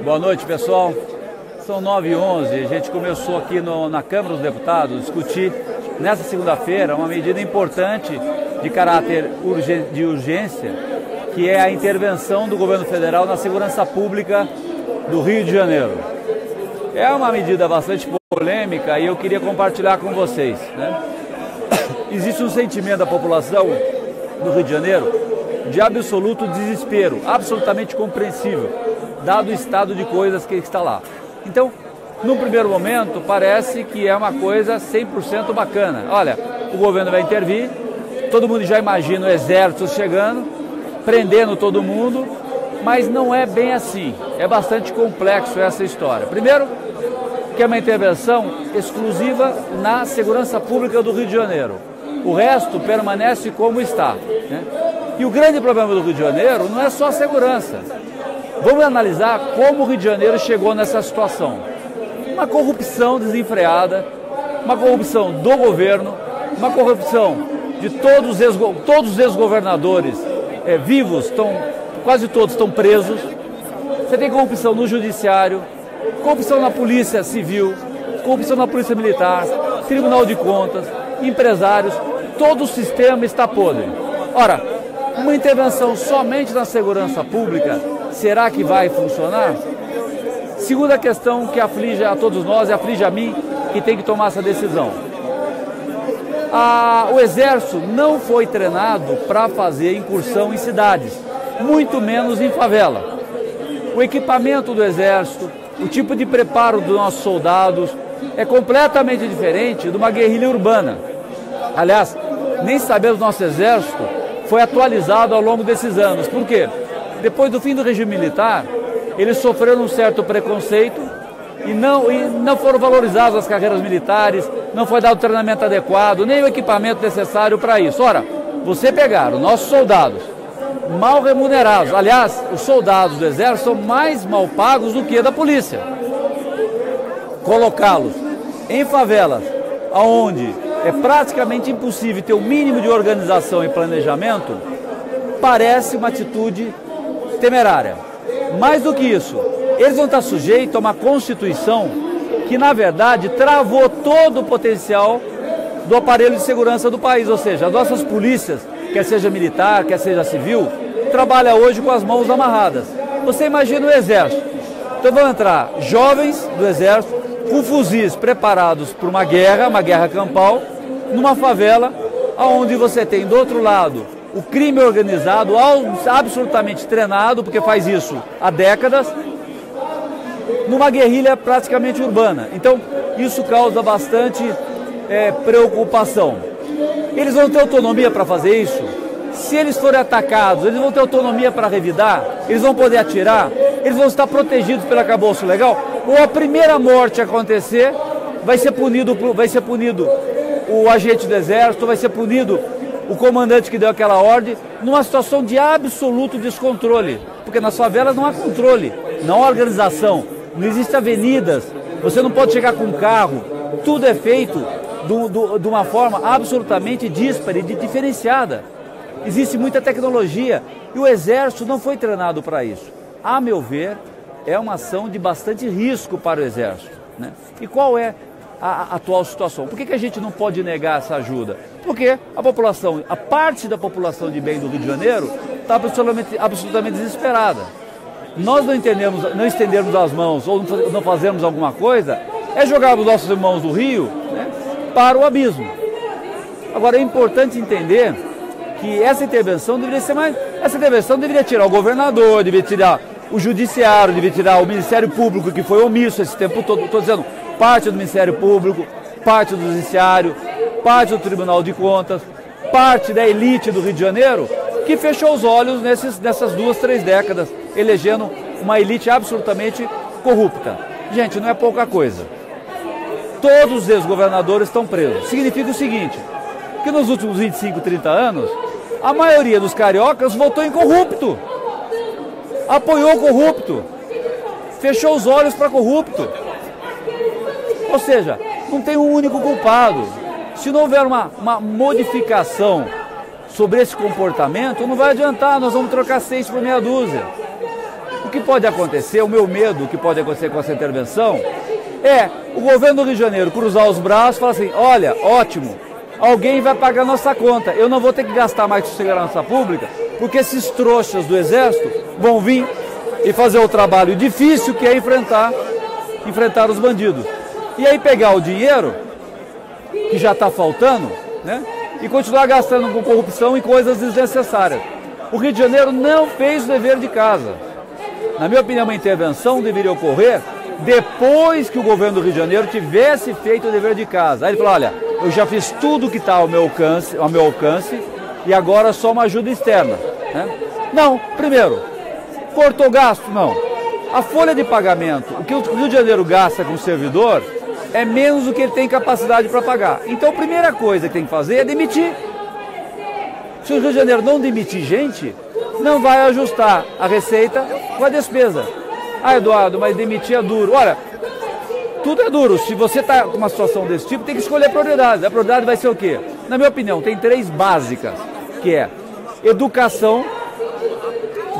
Boa noite, pessoal. São 9h11, a gente começou aqui na Câmara dos Deputados a discutir, nessa segunda-feira, uma medida importante de caráter de urgência, que é a intervenção do governo federal na segurança pública do Rio de Janeiro. É uma medida bastante polêmica e eu queria compartilhar com vocês, né? Existe um sentimento da população do Rio de Janeiro de absoluto desespero, absolutamente compreensível, dado o estado de coisas que está lá. Então, num primeiro momento, parece que é uma coisa 100% bacana. Olha, o governo vai intervir, todo mundo já imagina o exército chegando, prendendo todo mundo, mas não é bem assim. É bastante complexo essa história. Primeiro, que é uma intervenção exclusiva na segurança pública do Rio de Janeiro. O resto permanece como está, né? E o grande problema do Rio de Janeiro não é só a segurança. Vamos analisar como o Rio de Janeiro chegou nessa situação. Uma corrupção desenfreada, uma corrupção do governo, uma corrupção de todos os ex-governadores vivos, quase todos estão presos. Você tem corrupção no judiciário, corrupção na polícia civil, corrupção na polícia militar, Tribunal de Contas, empresários, todo o sistema está podre. Ora, uma intervenção somente na segurança pública, será que vai funcionar? Segunda questão que aflige a todos nós e aflige a mim, que tem que tomar essa decisão. O Exército não foi treinado para fazer incursão em cidades, muito menos em favela. O equipamento do Exército, o tipo de preparo dos nossos soldados é completamente diferente de uma guerrilha urbana. Aliás, nem sabemos do nosso Exército foi atualizado ao longo desses anos. Por quê? Depois do fim do regime militar, eles sofreram um certo preconceito e não foram valorizadas as carreiras militares, não foi dado o treinamento adequado, nem o equipamento necessário para isso. Ora, você pegar os nossos soldados mal remunerados, aliás, os soldados do Exército são mais mal pagos do que da polícia, colocá-los em favelas, onde é praticamente impossível ter o mínimo de organização e planejamento, parece uma atitude temerária. Mais do que isso, eles vão estar sujeitos a uma Constituição que, na verdade, travou todo o potencial do aparelho de segurança do país. Ou seja, as nossas polícias, quer seja militar, quer seja civil, trabalham hoje com as mãos amarradas. Você imagina o Exército. Então vão entrar jovens do Exército com fuzis preparados para uma guerra campal, numa favela, onde você tem do outro lado o crime organizado, absolutamente treinado, porque faz isso há décadas, numa guerrilha praticamente urbana. Então, isso causa bastante preocupação. Eles vão ter autonomia para fazer isso? Se eles forem atacados, eles vão ter autonomia para revidar? Eles vão poder atirar? Eles vão estar protegidos pelo arcabouço legal? Ou a primeira morte acontecer, vai ser punido o agente do Exército, vai ser punido o comandante que deu aquela ordem, numa situação de absoluto descontrole. Porque nas favelas não há controle, não há organização, não existem avenidas, você não pode chegar com um carro, tudo é feito de uma forma absolutamente díspare e diferenciada. Existe muita tecnologia e o Exército não foi treinado para isso. A meu ver, é uma ação de bastante risco para o Exército, né? E qual é a atual situação? Por que a gente não pode negar essa ajuda? Porque a parte da população de bem do Rio de Janeiro está absolutamente desesperada. Nós não estendermos as mãos ou não fazermos alguma coisa, é jogar os nossos irmãos do Rio, né, para o abismo. Agora é importante entender que essa intervenção deveria tirar o governador, deveria tirar o judiciário, deveria tirar o Ministério Público, que foi omisso esse tempo todo. Estou dizendo, parte do Ministério Público, parte do Judiciário, parte do Tribunal de Contas, parte da elite do Rio de Janeiro, que fechou os olhos nessas 2, 3 décadas, elegendo uma elite absolutamente corrupta. Gente, não é pouca coisa. Todos os ex-governadores estão presos. Significa o seguinte, que nos últimos 25, 30 anos, a maioria dos cariocas votou em corrupto, apoiou o corrupto, fechou os olhos para corrupto. Ou seja, não tem um único culpado. Se não houver uma modificação sobre esse comportamento, não vai adiantar, nós vamos trocar 6 por meia dúzia. O que pode acontecer, o meu medo, o que pode acontecer com essa intervenção, é o governo do Rio de Janeiro cruzar os braços e falar assim, olha, ótimo, alguém vai pagar nossa conta, eu não vou ter que gastar mais com segurança pública, porque esses trouxas do Exército vão vir e fazer o trabalho difícil que é enfrentar os bandidos. E aí pegar o dinheiro, que já está faltando, né, e continuar gastando com corrupção e coisas desnecessárias. O Rio de Janeiro não fez o dever de casa. Na minha opinião, uma intervenção deveria ocorrer depois que o governo do Rio de Janeiro tivesse feito o dever de casa. Aí ele falou, olha, eu já fiz tudo que está ao meu alcance e agora só uma ajuda externa. Né? Não, primeiro, cortou gasto? Não. A folha de pagamento, o que o Rio de Janeiro gasta com o servidor, é menos do que ele tem capacidade para pagar. Então a primeira coisa que tem que fazer é demitir. Se o Rio de Janeiro não demitir gente, não vai ajustar a receita com a despesa. Ah, Eduardo, mas demitir é duro. Olha, tudo é duro. Se você está com uma situação desse tipo, tem que escolher prioridades. A prioridade vai ser o quê? Na minha opinião, tem 3 básicas, que é educação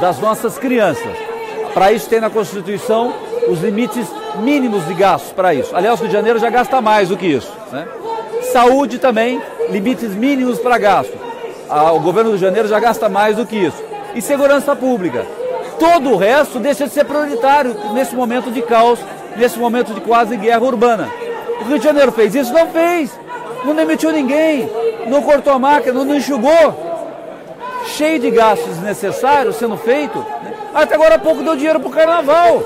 das nossas crianças. Para isso tem na Constituição os limites mínimos de gastos para isso. Aliás, o Rio de Janeiro já gasta mais do que isso. Né? Saúde também, limites mínimos para gasto. O governo do Rio de Janeiro já gasta mais do que isso. E segurança pública. Todo o resto deixa de ser prioritário nesse momento de caos, nesse momento de quase guerra urbana. O Rio de Janeiro fez isso? Não fez. Não demitiu ninguém, não cortou a máquina, não enxugou. Cheio de gastos desnecessários sendo feito. Né? Até agora há pouco deu dinheiro para o carnaval.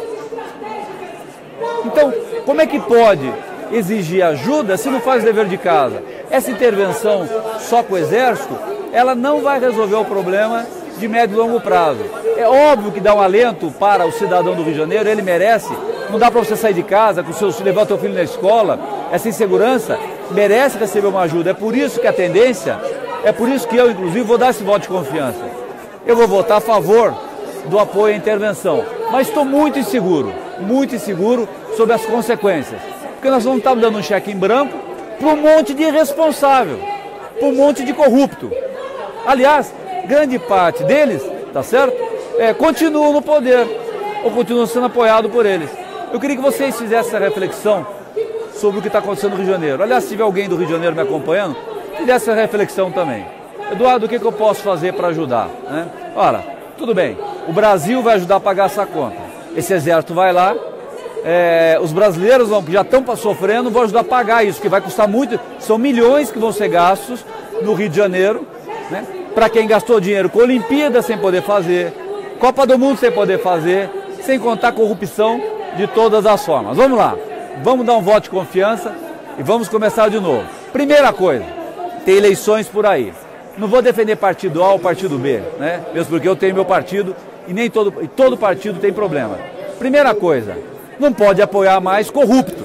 Então, como é que pode exigir ajuda se não faz o dever de casa? Essa intervenção só com o Exército, ela não vai resolver o problema de médio e longo prazo. É óbvio que dá um alento para o cidadão do Rio de Janeiro, ele merece. Não dá para você sair de casa, levar o seu filho na escola, essa insegurança, merece receber uma ajuda. É por isso que a tendência, é por isso que eu, inclusive, vou dar esse voto de confiança. Eu vou votar a favor do apoio à intervenção, mas estou muito inseguro sobre as consequências. Porque nós vamos estar dando um cheque em branco para um monte de irresponsável, para um monte de corrupto. Aliás, grande parte deles, tá certo? Continuam no poder, ou continuam sendo apoiados por eles. Eu queria que vocês fizessem essa reflexão sobre o que está acontecendo no Rio de Janeiro. Aliás, se tiver alguém do Rio de Janeiro me acompanhando, fizesse essa reflexão também. Eduardo, o que eu posso fazer para ajudar? Né? Ora, tudo bem, o Brasil vai ajudar a pagar essa conta. Esse exército vai lá, os brasileiros que já estão sofrendo vão ajudar a pagar isso, que vai custar muito, são milhões que vão ser gastos no Rio de Janeiro, né? Para quem gastou dinheiro com Olimpíada sem poder fazer, Copa do Mundo sem poder fazer, sem contar a corrupção de todas as formas. Vamos lá, vamos dar um voto de confiança e vamos começar de novo. Primeira coisa, tem eleições por aí. Não vou defender partido A ou partido B, né? Mesmo porque eu tenho meu partido e todo partido tem problema. Primeira coisa, não pode apoiar mais corrupto.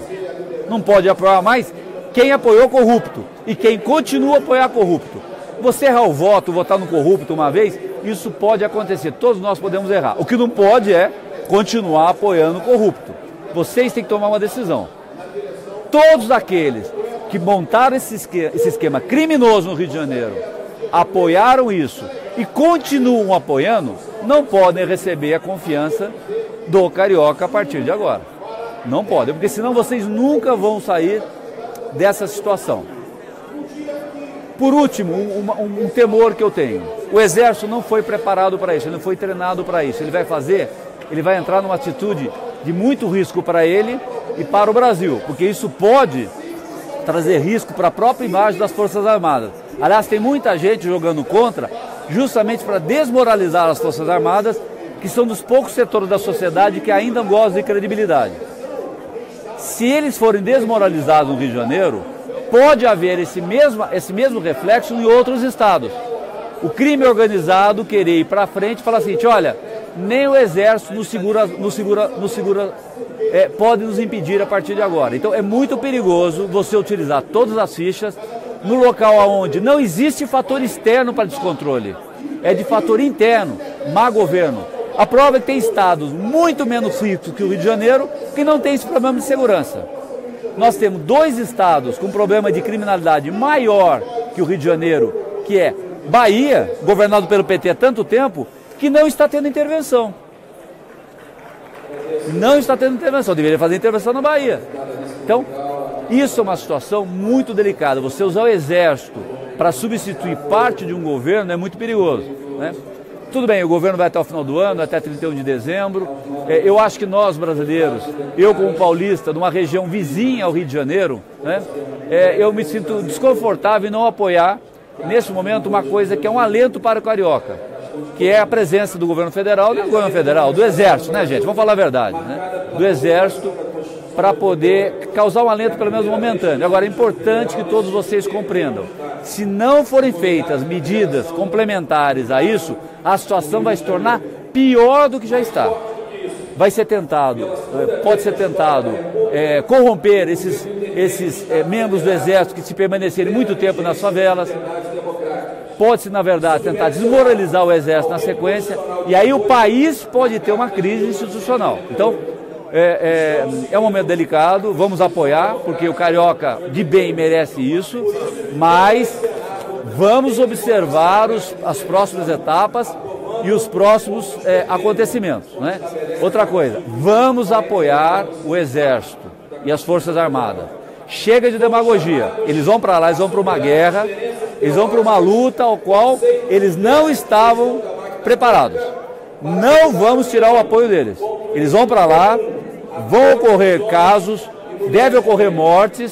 Não pode apoiar mais quem apoiou corrupto e quem continua a apoiar corrupto. Você errar o voto, votar no corrupto uma vez, isso pode acontecer, todos nós podemos errar. O que não pode é continuar apoiando o corrupto. Vocês têm que tomar uma decisão. Todos aqueles que montaram esse esquema criminoso no Rio de Janeiro, apoiaram isso e continuam apoiando, não podem receber a confiança do Carioca a partir de agora. Não podem, porque senão vocês nunca vão sair dessa situação. Por último, um temor que eu tenho. O Exército não foi preparado para isso, ele não foi treinado para isso. Ele vai entrar numa atitude de muito risco para ele e para o Brasil, porque isso pode trazer risco para a própria imagem das Forças Armadas. Aliás, tem muita gente jogando contra, justamente para desmoralizar as Forças Armadas, que são dos poucos setores da sociedade que ainda gozam de credibilidade. Se eles forem desmoralizados no Rio de Janeiro, pode haver esse mesmo reflexo em outros estados. O crime organizado querer ir para frente e falar assim, olha, nem o Exército pode nos impedir a partir de agora. Então é muito perigoso você utilizar todas as fichas no local onde não existe fator externo para descontrole. É de fator interno, má governo. A prova é que tem estados muito menos ricos que o Rio de Janeiro que não tem esse problema de segurança. Nós temos 2 estados com problema de criminalidade maior que o Rio de Janeiro, que é Bahia, governado pelo PT há tanto tempo, que não está tendo intervenção. Não está tendo intervenção, deveria fazer intervenção na Bahia. Então, isso é uma situação muito delicada. Você usar o Exército para substituir parte de um governo é muito perigoso, né? Tudo bem, o governo vai até o final do ano, até 31 de dezembro. Eu acho que nós, brasileiros, eu como paulista, numa região vizinha ao Rio de Janeiro, né, eu me sinto desconfortável em não apoiar, nesse momento, uma coisa que é um alento para o carioca, que é a presença do governo federal, não do governo federal, do Exército, né, gente? Vamos falar a verdade, né? Do Exército, para poder causar um alento, pelo menos momentâneo. Agora, é importante que todos vocês compreendam, se não forem feitas medidas complementares a isso, a situação vai se tornar pior do que já está. Vai ser tentado, pode ser tentado corromper esses membros do Exército que se permanecerem muito tempo nas favelas. Pode-se, na verdade, tentar desmoralizar o Exército na sequência, e aí o país pode ter uma crise institucional. Então, é um momento delicado, vamos apoiar, porque o carioca de bem merece isso, mas vamos observar as próximas etapas e os próximos acontecimentos, né? Outra coisa, vamos apoiar o Exército e as Forças Armadas. Chega de demagogia, eles vão para lá, eles vão para uma guerra, eles vão para uma luta ao qual eles não estavam preparados. Não vamos tirar o apoio deles. Eles vão para lá, vão ocorrer casos, deve ocorrer mortes,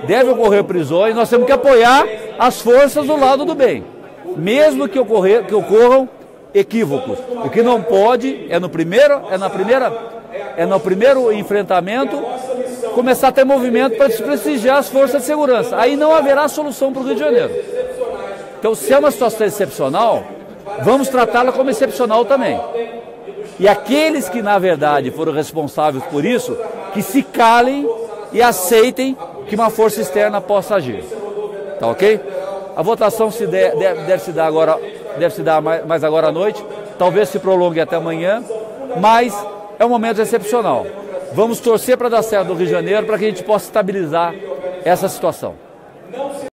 deve ocorrer prisões, nós temos que apoiar as forças do lado do bem, mesmo que ocorram equívocos. O que não pode no primeiro enfrentamento, começar a ter movimento para desprestigiar as forças de segurança. Aí não haverá solução para o Rio de Janeiro. Então, se é uma situação excepcional, vamos tratá-la como excepcional também. E aqueles que, na verdade, foram responsáveis por isso, que se calem e aceitem que uma força externa possa agir. Tá ok? A votação deve se dar mais agora à noite, talvez se prolongue até amanhã, mas é um momento excepcional. Vamos torcer para dar certo no Rio de Janeiro, para que a gente possa estabilizar essa situação.